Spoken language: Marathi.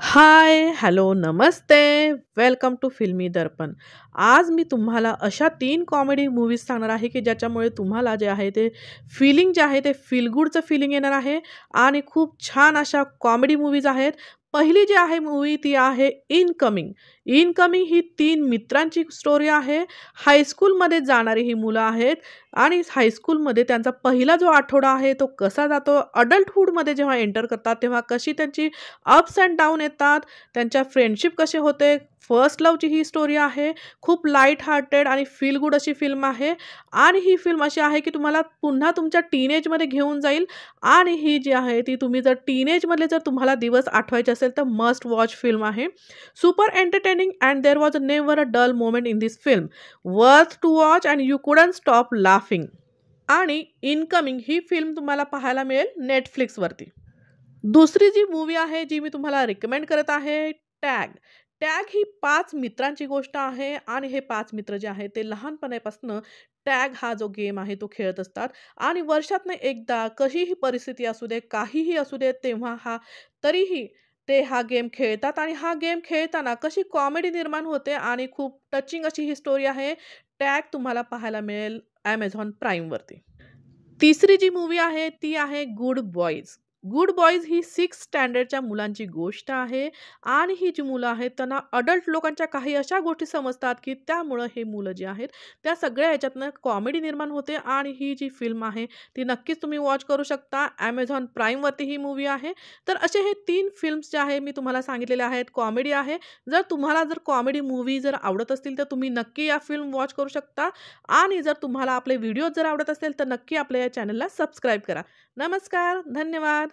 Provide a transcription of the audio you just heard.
हाय, हॅलो, नमस्ते. Welcome to Filmi Darpan. आज मी तुम्हाला अशा 3 कॉमेडी मूव्हीज सांगणार आहे, की ज्याच्यामुळे तुम्हाला जे आहे ते फीलिंग जे आहे ते फील गुडचं फीलिंग येणार आहे आणि खूप छान अशा कॉमेडी मूव्हीज आहेत. पहिली जी आहे मूव्ही ती आहे इनकमिंग. इनकमिंग ही 3 मित्रांची स्टोरी आहे. हायस्कूलमध्ये जाणारी ही मुलं आहेत आणि हायस्कूलमध्ये त्यांचा पहिला जो आठवडा आहे तो कसा जातो, अडल्टहूडमध्ये जेव्हा एंटर करतात तेव्हा कशी त्यांची अप्स अँड डाऊन येतात, त्यांच्या फ्रेंडशिप कसे होते, फर्स्ट लव्हची ही स्टोरी आहे. खूप लाईट हार्टेड आणि फील गुड अशी फिल्म आहे आणि ही फिल्म अशी आहे, की तुम्हाला पुन्हा तुमच्या टीनेजमध्ये घेऊन जाईल आणि ही जी आहे ती तुम्ही जर टीनेजमधले जर तुम्हाला दिवस आठवायचे असेल तर मस्ट वॉच फिल्म आहे. Super entertaining and there was never a dull moment in this film. Worth to watch and you couldn't stop laughing. आणि इनकमिंग ही फिल्म तुम्हाला पाहायला मिळेल Netflixवरती. दुसरी जी मूव्ही आहे, जी मी तुम्हाला रिकमेंड करत आहे, टॅग. टॅग ही 5 मित्रांची गोष्ट आहे आणि हे 5 मित्र जे आहेत ते लहानपणापासून टॅग हा जो गेम आहे तो खेळत असतात आणि वर्षातनं एकदा कशीही परिस्थिती असू दे, काहीही असू दे, तेव्हा तरीही ते हा गेम खेळतात आणि हा गेम खेळताना कशी कॉमेडी निर्माण होते आणि खूप टचिंग अशी ही स्टोरी आहे. टॅग तुम्हाला पाहायला मिळेल Amazon प्राईमवरती. तिसरी जी मूव्ही आहे ती आहे गुड बॉईज. गुड बॉईज ही 6th स्टँडर्डच्या मुलांची गोष्ट आहे आणि ही जी मुलं आहेत त्यांना अडल्ट लोकांच्या काही अशा गोष्टी समजतात, की त्यामुळं हे मुलं जे आहेत त्या सगळ्या ह्याच्यातनं कॉमेडी निर्माण होते आणि ही जी फिल्म आहे ती नक्कीच तुम्ही वॉच करू शकता. Amazon प्राईमवरती ही मूव्ही आहे. तर असे हे 3 फिल्म्स जे आहे मी तुम्हाला सांगितलेले आहेत, कॉमेडी आहे. जर तुम्हाला कॉमेडी मूव्ही जर आवडत असतील तर तुम्ही नक्की या फिल्म वॉच करू शकता. आणि जर तुम्हाला आपले व्हिडिओ जर आवडत असेल तर नक्की आपल्या या चॅनलला सबस्क्राईब करा. नमस्कार, धन्यवाद.